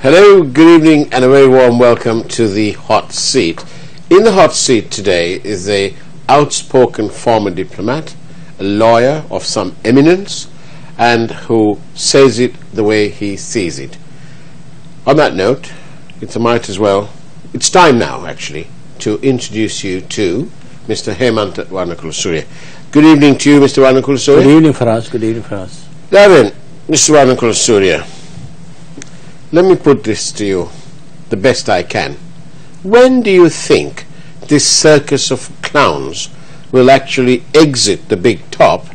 Hello, good evening, and a very warm welcome to the hot seat. In the hot seat today is a outspoken former diplomat, a lawyer of some eminence, and who says it the way he sees it. On that note, it's time now actually to introduce you to Mr. Hemant Warnakulasuriya. Good evening to you, Mr. Warnakulasuriya. Good evening for us. Good evening for us. Now then, Mr. Warnakulasuriya, let me put this to you the best I can. When do you think this circus of clowns will actually exit the big top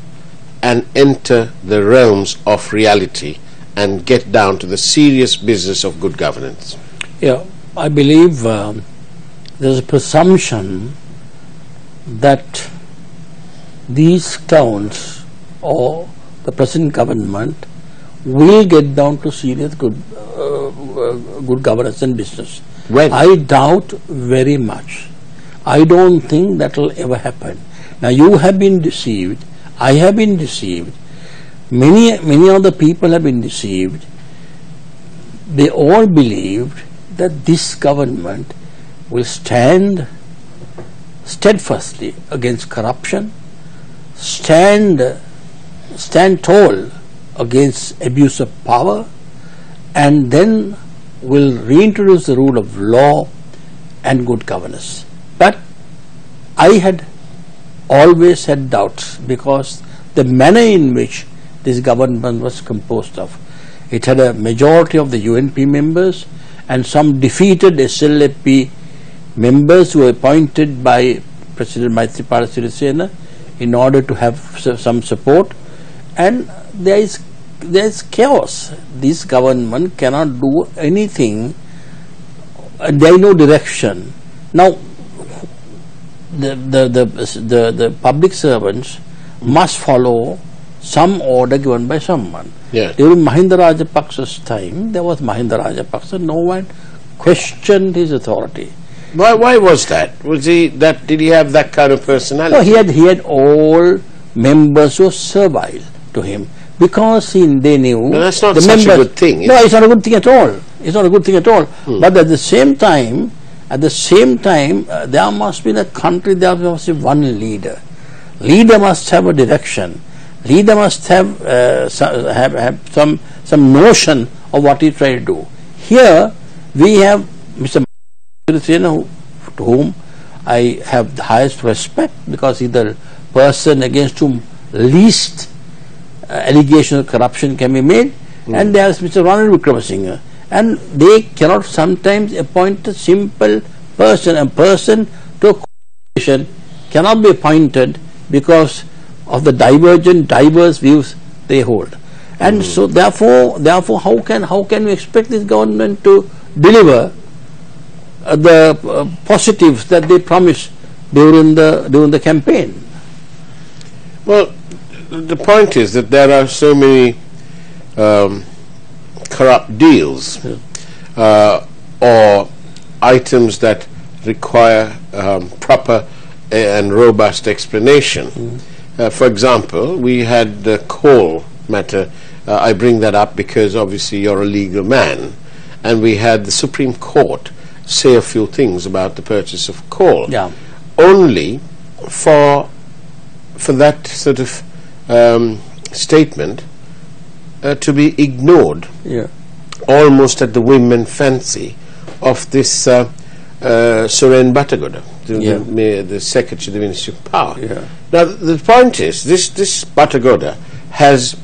and enter the realms of reality and get down to the serious business of good governance? Yeah, I believe there's a presumption that these clowns or the present government will get down to serious good governance and business. When? I doubt very much. I don't think that will ever happen. Now you have been deceived. I have been deceived. Many other people have been deceived. They all believed that this government will stand steadfastly against corruption, stand tall against abuse of power, and then will reintroduce the rule of law and good governance. But I had always had doubts because the manner in which this government was composed of. It had a majority of the UNP members and some defeated SLP members who were appointed by President Maithripala Sirisena in order to have some support, and there is chaos. This government cannot do anything, there is no direction. Now the public servants must follow some order given by someone. Yes. During Mahinda Rajapaksa's time, there was Mahinda Rajapaksa. No one questioned his authority. Why was that? Did he have that kind of personality? No, he had all members who were servile to him because they knew. No, that's not such a good thing. No, it's not a good thing at all. It's not a good thing at all. But at the same time, there must be in a country, there must be one leader. Leader must have a direction. Leader must have some notion of what he tries to do. Here we have Mr. Sirisena, to whom I have the highest respect because he's the person against whom least allegation of corruption can be made, and there's Mr. Ranil Wickremesinghe, and they cannot sometimes appoint a simple person. A person to a coalition cannot be appointed because of the diverse views they hold, and so therefore how can we expect this government to deliver the positives that they promised during the campaign? Well, the point is that there are so many corrupt deals or items that require proper and robust explanation. For example, we had the coal matter. I bring that up because obviously you're a legal man, and we had the Supreme Court say a few things about the purchase of coal. Yeah. Only for that sort of statement to be ignored, almost at the whim and fancy of this Suren Bhattagoda, the Secretary of the Ministry of Power. Yeah. Now the point is, this Bhattagoda has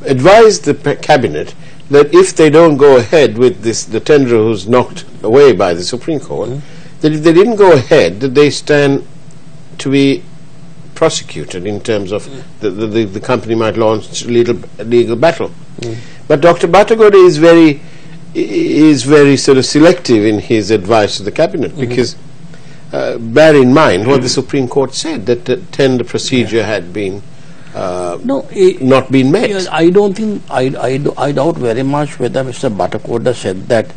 advised the cabinet that if they don't go ahead with the tenderer who's knocked away by the Supreme Court, that if they didn't go ahead, that they stand to be prosecuted in terms of the company might launch a legal battle. But Dr. Bhattagoda is very sort of selective in his advice to the cabinet, because bear in mind what the Supreme Court said, that the tender procedure had been not been met. I don't think, I doubt very much whether Mr. Bhattagoda said that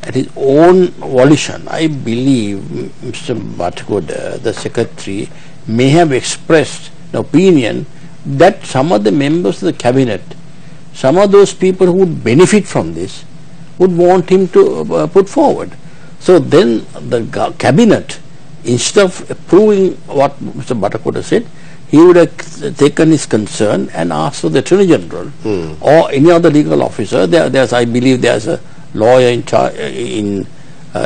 at his own volition. I believe Mr. Bhattagoda, the secretary, may have expressed an opinion that some of the members of the cabinet, some of those people who would benefit from this, would want him to put forward. So then the cabinet, instead of approving what Mr. Bhattakoda said, he would have taken his concern and asked for the Attorney General or any other legal officer. I believe there's a lawyer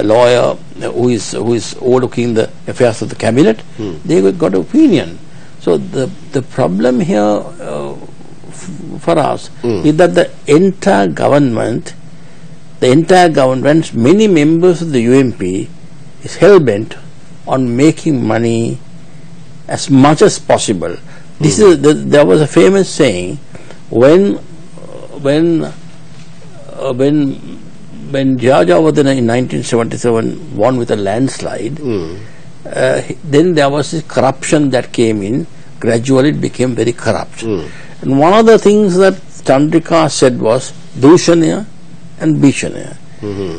lawyer who is overlooking the affairs of the cabinet. They got an opinion. So the problem here for us is that the entire government, many members of the UMP is hell-bent on making money as much as possible. This is there was a famous saying when Georgia was in 1977 won with a landslide. Then there was this corruption that came in. Gradually it became very corrupt. And one of the things that Chandrika said was Dushanaya and Bhishanaya.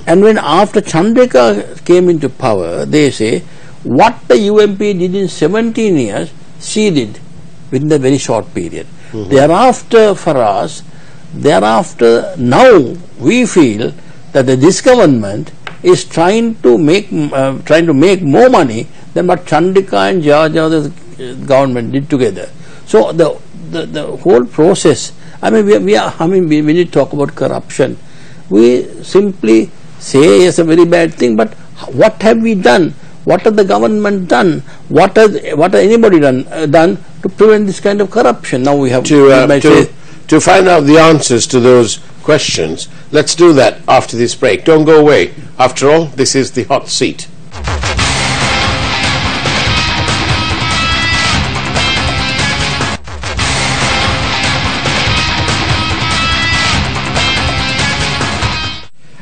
And when after Chandrika came into power, they say what the UMP did in 17 years, she did within a very short period. Thereafter, for us, now we feel that this government is trying to make more money than what Chandrika and Georgia the government did together. So the whole process. I mean, when we talk about corruption, we simply say it's a very bad thing. But what have we done? What has the government done? What has anybody done to prevent this kind of corruption? Now we have to find out the answers to those questions. Let's do that after this break. Don't go away. After all, this is the Hot Seat.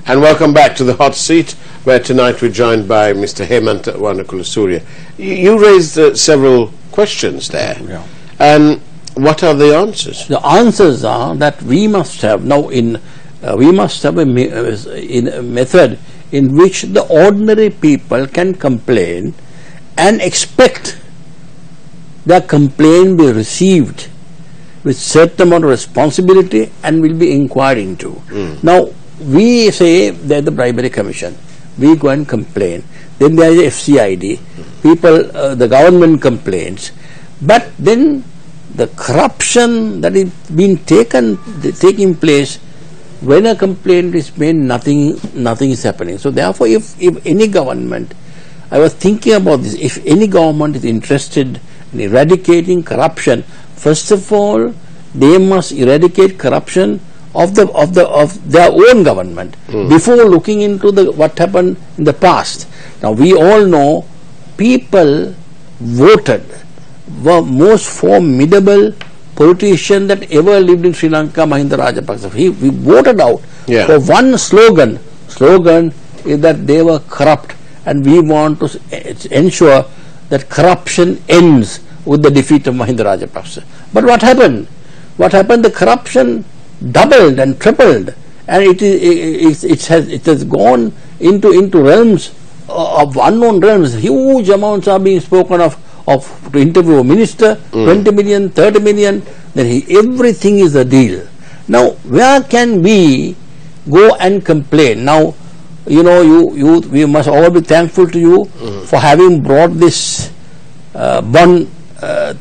And welcome back to the Hot Seat, where tonight we're joined by Mr. Hemanta Wanakulasuriya. You raised several questions there. Yeah. And what are the answers? The answers are that we must have now we must have a method in which the ordinary people can complain and expect their complaint be received with certain amount of responsibility and will be inquired into. Now, we say there's the bribery commission. We go and complain. Then there is FCID. People, the government complains. But then the corruption that is being taking place, when a complaint is made, nothing is happening. So therefore, if any government, I was thinking about this, if any government is interested in eradicating corruption, first of all, they must eradicate corruption of their own government before looking into what happened in the past. Now we all know people voted were most formidable politician that ever lived in Sri Lanka, Mahinda Rajapaksa. We voted out for one slogan. Slogan is that they were corrupt, and we want to ensure that corruption ends with the defeat of Mahinda Rajapaksa. But what happened? The corruption doubled and tripled, and it has gone into realms of unknown realms. Huge amounts are being spoken of to interview a minister, 20 million, 30 million, then everything is a deal. Now, where can we go and complain? Now, you know, we must all be thankful to you for having brought this bond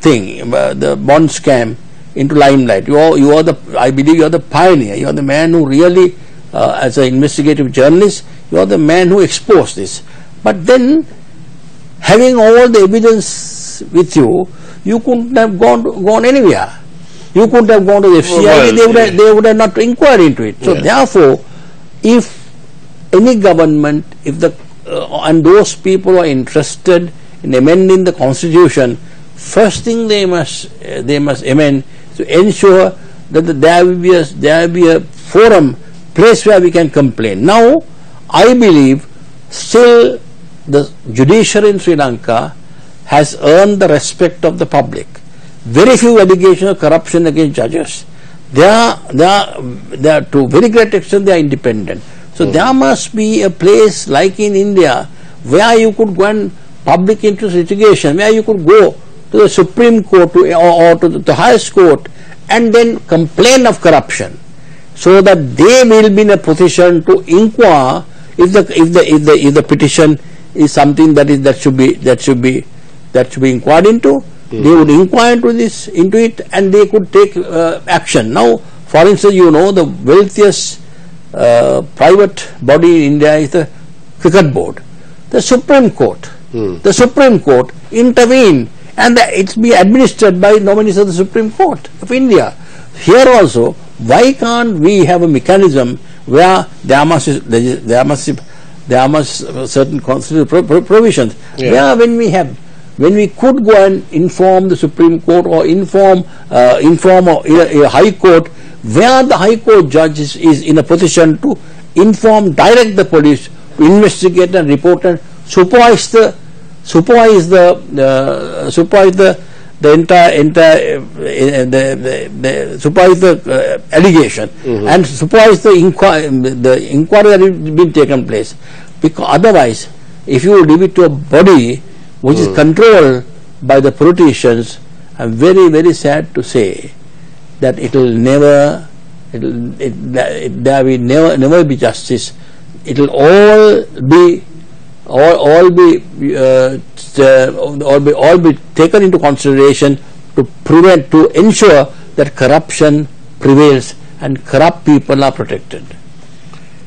thing, the bond scam, into limelight. You are I believe you are the pioneer. You are the man who really, as an investigative journalist, you are the man who exposed this. But then, having all the evidence with you, you couldn't have gone anywhere. You couldn't have gone to the FCI. They would have not inquired into it. So therefore, if any government, and those people are interested in amending the constitution, first thing they must amend to ensure that there will be a forum, place where we can complain. Now, I believe still the judiciary in Sri Lanka has earned the respect of the public. Very few allegations of corruption against judges. They are to a very great extent they are independent. So there must be a place like in India where you could go and public interest litigation, where you could go to the Supreme Court or to the highest court and then complain of corruption. so that they will be in a position to inquire if the petition is something that should be inquired into. They would inquire into it, and they could take action. Now, for instance, the wealthiest private body in India is the Cricket Board. The Supreme Court. The Supreme Court intervened, and it's be administered by nominees of the Supreme Court of India. Here also, why can't we have a mechanism where there must certain constitutional provisions, where when we could go and inform the Supreme Court or inform a High Court, where the High Court judge is in a position to direct the police to investigate and report and supervise the allegation and supervise the inquiry that has been taken place. Because otherwise, if you leave it to a body which is controlled by the politicians, I'm very, very sad to say that there will never be justice. It will all be taken into consideration to ensure that corruption prevails and corrupt people are protected.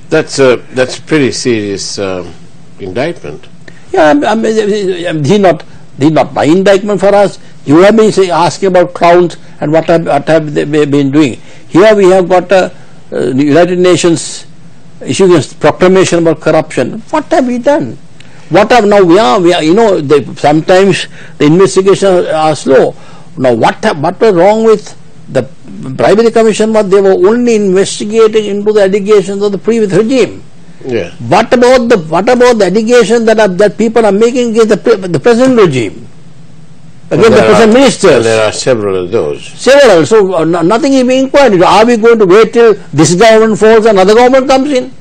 That's a pretty serious indictment. Yeah, this is not my indictment for us. You have been asking about crowns and what have they been doing. Here we have got the United Nations issuing a proclamation about corruption. What have we done? Now we are sometimes the investigations are slow. Now what was wrong with the Bribery Commission? But they were only investigating into the allegations of the previous regime. Yeah. What about the allegations that people are making against the present regime, against the present ministers? And there are several of those. Several. So nothing is being inquired into. Are we going to wait till this government falls and another government comes in?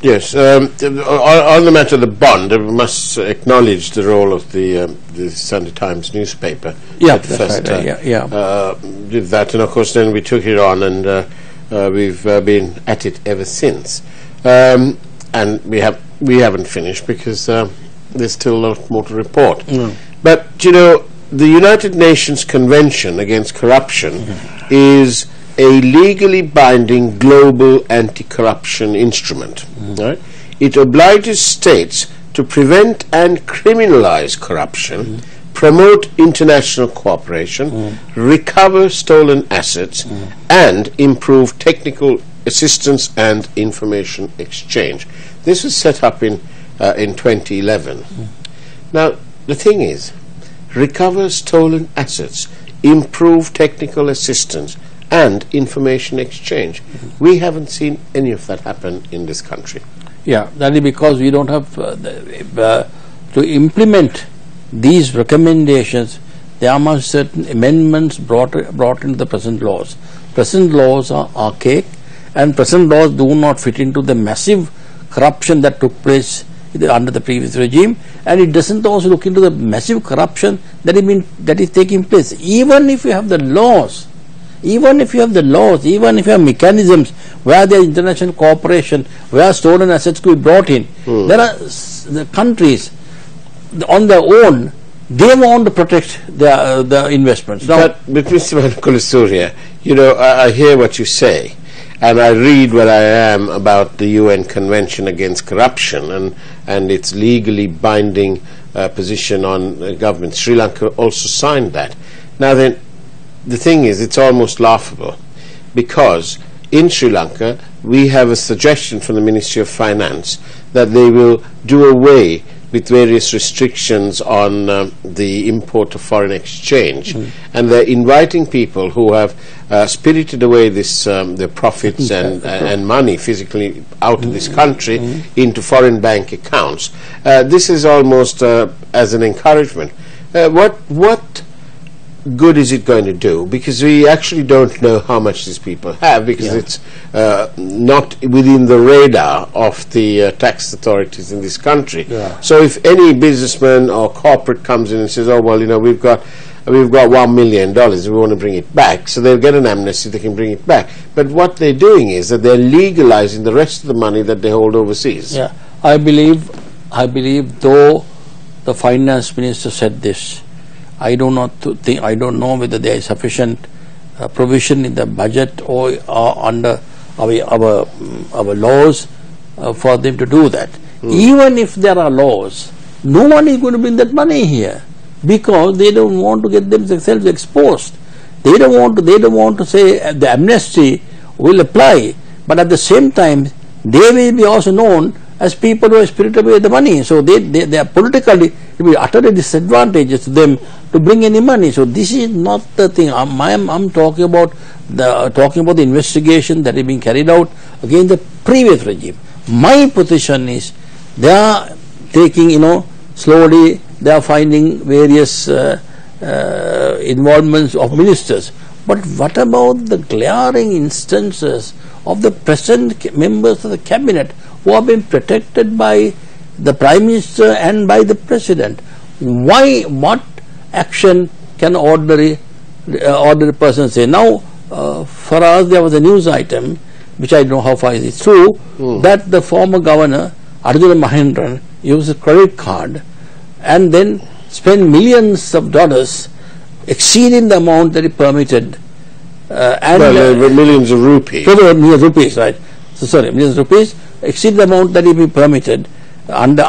Yes. On the matter of the bond, we must acknowledge the role of the Sunday Times newspaper. Yeah, that first right. did that, and of course then we took it on, and we've been at it ever since. And we haven't finished because there's still a lot more to report. But the United Nations Convention Against Corruption is a legally binding global anti-corruption instrument. Right? It obliges states to prevent and criminalize corruption, promote international cooperation, recover stolen assets, and improve technical assistance and information exchange. This was set up in 2011. Now, the thing is, recover stolen assets, improve technical assistance, and information exchange. We haven't seen any of that happen in this country. Yeah, that is because we don't have to implement these recommendations. There must be certain amendments brought into the present laws. Present laws are archaic, and present laws do not fit into the massive corruption that took place under the previous regime, and it doesn't also look into the massive corruption that is taking place. Even if you have the laws, even if you have mechanisms where there is international cooperation, where stolen assets could be brought in, there are the countries on their own, they want to protect the investments. Now, but Mr. Mankulasuriya, I hear what you say, and I read what I am about the UN Convention Against Corruption and its legally binding position on government. Sri Lanka also signed that. Now then, the thing is, it's almost laughable, because in Sri Lanka we have a suggestion from the Ministry of Finance that they will do away with various restrictions on the import of foreign exchange, and they're inviting people who have spirited away their profits and money physically out of this country into foreign bank accounts. This is almost as an encouragement. What good is it going to do? Because we actually don't know how much these people have, because it's not within the radar of the tax authorities in this country. So if any businessman or corporate comes in and says, oh well, we've got we've got $1 million, we want to bring it back. So they'll get an amnesty, they can bring it back. But what they're doing is that they're legalizing the rest of the money that they hold overseas. Yeah, I believe though the finance minister said this, I don't know whether there is sufficient provision in the budget or under our laws for them to do that. Even if there are laws, no one is going to bring that money here, because they don't want to get themselves exposed. They don't want to say the amnesty will apply, but at the same time they will be also known as people who have spirited away the money. So they are politically, it will be utterly disadvantageous to them to bring any money. So this is not the thing. I'm talking about the investigation that is being carried out against the previous regime. My position is they are taking, slowly they are finding various involvements of ministers. But what about the glaring instances of the present members of the cabinet who have been protected by the Prime Minister and by the President? What action can ordinary person say? Now, for us there was a news item, which I don't know how far is it true, that the former governor, Arjuna Mahendran, used a credit card and then spent millions of dollars exceeding the amount that he permitted. Millions of rupees. Millions of rupees, right. So sorry, millions of rupees exceed the amount that he permitted and the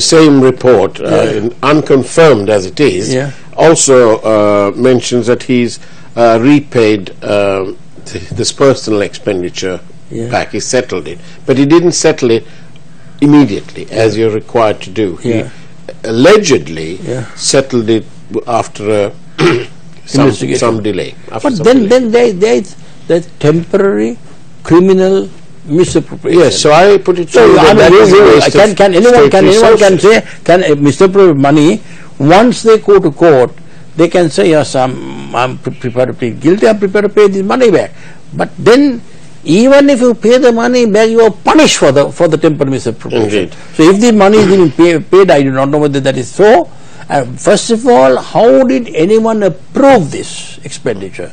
same report, unconfirmed as it is, also mentions that he's repaid this personal expenditure back. He settled it, but he didn't settle it immediately as you're required to do. He allegedly settled it after some delay. But then there is temporary criminal misappropriation. Yes, so I put it to you that can anyone say, can misappropriate money? Once they go to court, they can say, yes, I'm prepared to plead guilty, I'm prepared to pay this money back. But then, even if you pay the money back, you are punished for the temporary misappropriation. Indeed. So if the money is being paid, I do not know whether that is so. First of all, how did anyone approve this expenditure?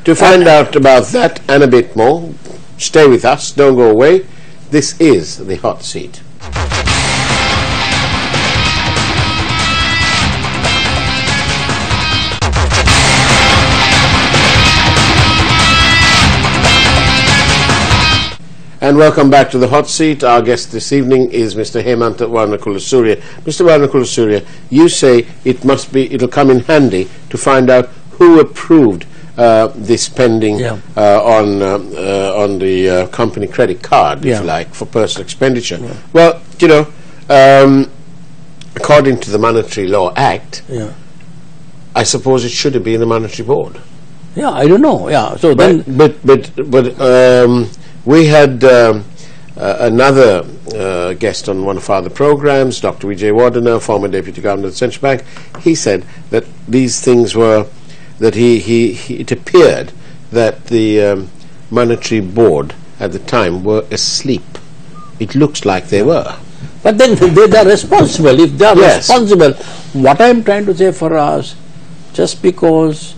To find out about that and a bit more, stay with us, don't go away. This is The Hot Seat. And welcome back to The Hot Seat. Our guest this evening is Mr. Hemantha Warnakulasuriya. Mr. Warnakulasuriya, you say it'll come in handy to find out who approved this spending on the company credit card, if you like, for personal expenditure. Well, according to the Monetary Law Act, I suppose it should have been the Monetary Board. Yeah, I don't know. Yeah, so then, but we had another guest on one of our other programs, Dr. Vijay Wardana, former Deputy Governor of the Central Bank. He said that these things were, that it appeared that the Monetary Board at the time were asleep. It looks like they were. But then they are responsible. If they are responsible, what I am trying to say for us, just because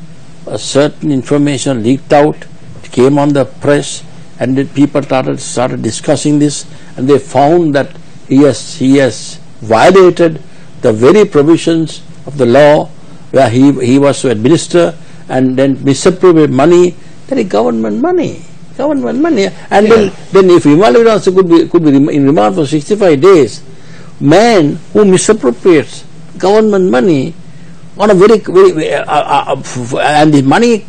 a certain information leaked out, it came on the press, and then people started discussing this, and they found that he has violated the very provisions of the law where he was to administer and then misappropriate money. That is government money, and then if invalid also could be in remand for 65 days. Man who misappropriates government money on a very and the money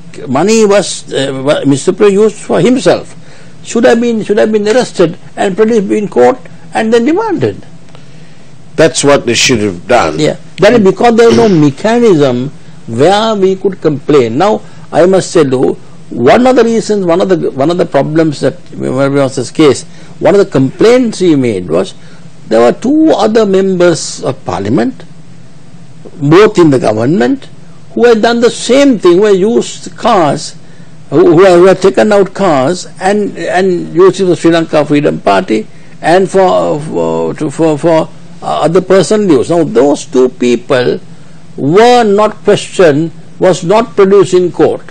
was misappropriated, used for himself, should have been arrested and produced in court and then remanded. That's what they should have done. Yeah, that is because there is no mechanism where we could complain. Now, I must say, though, one of the reasons, one of the problems that was this case, one of the complaints he made was there were two other members of Parliament, both in the government, who had done the same thing, who had used cars, who had taken out cars and used it for Sri Lanka Freedom Party and for other personal use. Now, those two people were not questioned, was not produced in court.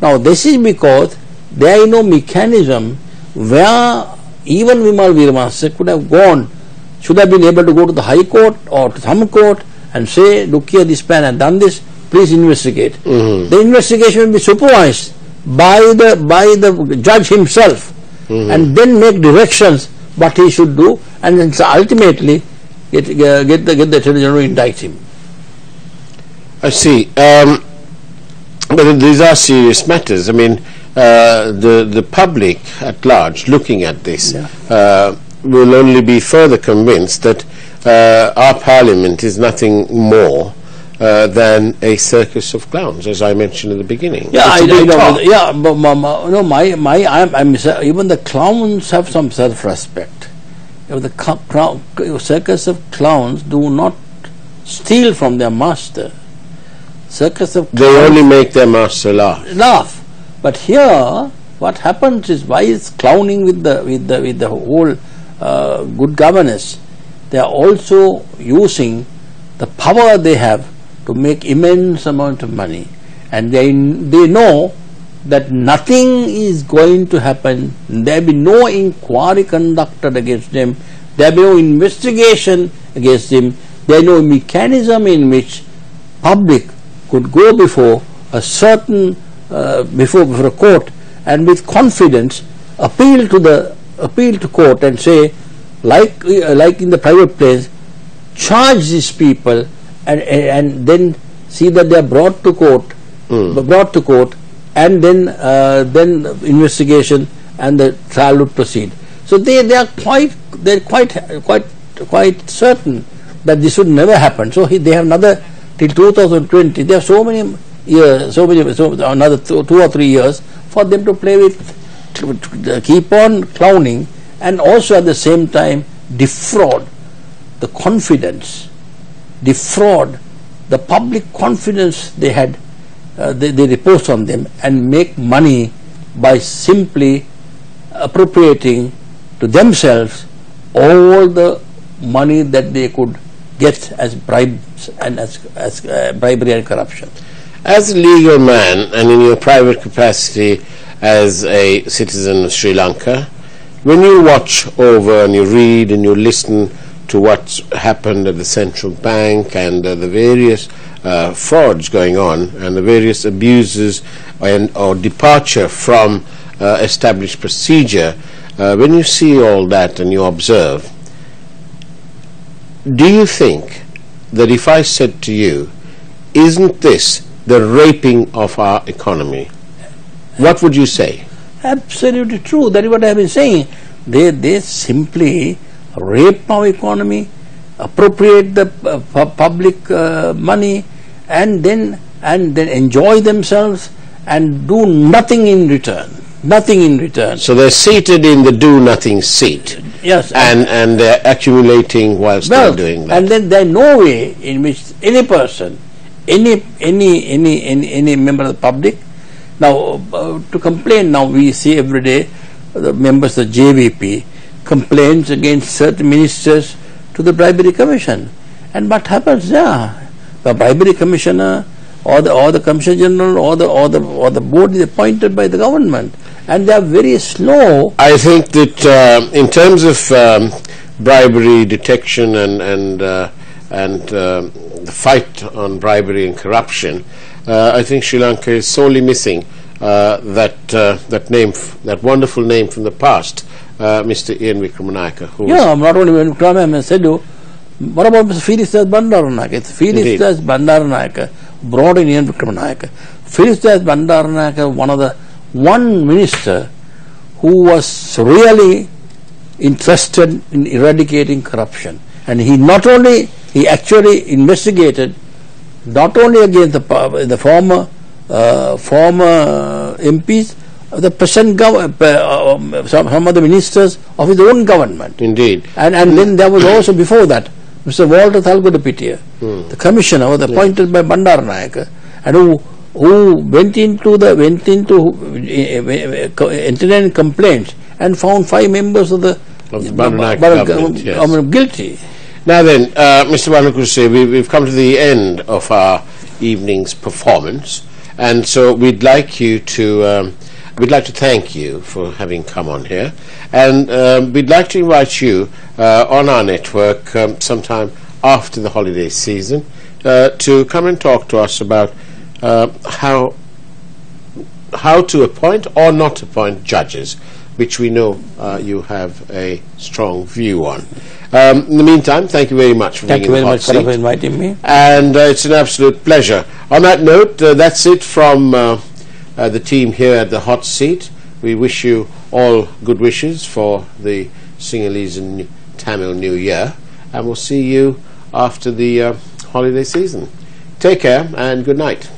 Now this is because there is no mechanism where even Vimal Veeramansa could have gone, should have been able to go to the High Court or to some court and say, look here, this man has done this, please investigate. The investigation will be supervised by the judge himself, and then make directions what he should do, and then ultimately get the Attorney General to indict him. I see. But these are serious matters. I mean, the public at large looking at this will only be further convinced that our parliament is nothing more than a circus of clowns, as I mentioned at the beginning. Yeah, I know. Yeah, but I'm even the clowns have some self-respect. The circus of clowns do not steal from their master. Circus of clowns, they only make their master laugh. But here, what happens is, why is clowning with the whole good governance? They are also using the power they have to make immense amount of money, and they know that nothing is going to happen. There will be no inquiry conducted against them. There will be no investigation against them. There is no mechanism in which public could go before a certain before a court and with confidence appeal to court and say, like in the private place, charge these people and then see that they are brought to court, and then investigation and the trial would proceed. So they are quite certain that this would never happen. So they have another till 2020. There are so many years, another 2 or 3 years for them to play with, to keep on clowning, and also at the same time defraud the confidence, defraud the public confidence they had, they reposed on them, and make money by simply appropriating to themselves all the money that they could get as bribes and as bribery and corruption. As a legal man and in your private capacity as a citizen of Sri Lanka, when you watch over and you read and you listen to what's happened at the central bank and the various frauds going on and the various abuses or departure from established procedure, when you see all that and you observe, do you think that if I said to you, isn't this the raping of our economy, what would you say? Absolutely true. That is what I have been saying. They simply rape our economy, appropriate the public money, and then enjoy themselves and do nothing in return. Nothing in return. So they're seated in the do-nothing seat. Yes. And they're accumulating whilst they're doing that. And then there is no way in which any person, any member of the public, now to complain, now we see every day the members of JVP complains against certain ministers to the bribery commission. And what happens there? The bribery commissioner or the commissioner general or the board is appointed by the government, and they are very slow. I think that in terms of bribery detection and the fight on bribery and corruption, I think Sri Lanka is sorely missing that name, that wonderful name from the past, Mr. Ian Wickramanayake. Yeah, not only Wickramanayake, I said, what about Mr. Felix Das Bandaranayake? Felix Das Bandaranayake brought in Ian Wickramanayake. Felix Das Bandaranayake, one minister who was really interested in eradicating corruption, and he actually investigated not only against the former MPs, the present some of the ministers of his own government. Indeed. And then there was also before that Mr. Walter Thalgodapitiya, the commissioner was appointed by Bandaranayake, and who went into entertaining complaints and found 5 members of the Bandaranayake government guilty. Now then, Mr. Vanukruse, we've come to the end of our evening's performance, and so we'd like to thank you for having come on here, and we'd like to invite you on our network sometime after the holiday season to come and talk to us about how to appoint or not appoint judges, which we know you have a strong view on. In the meantime, thank you very much for being in the hot seat. Thank you very much for inviting me. And it's an absolute pleasure. On that note, that's it from the team here at the hot seat. We wish you all good wishes for the Sinhalese and Tamil New Year, and we'll see you after the holiday season. Take care and good night.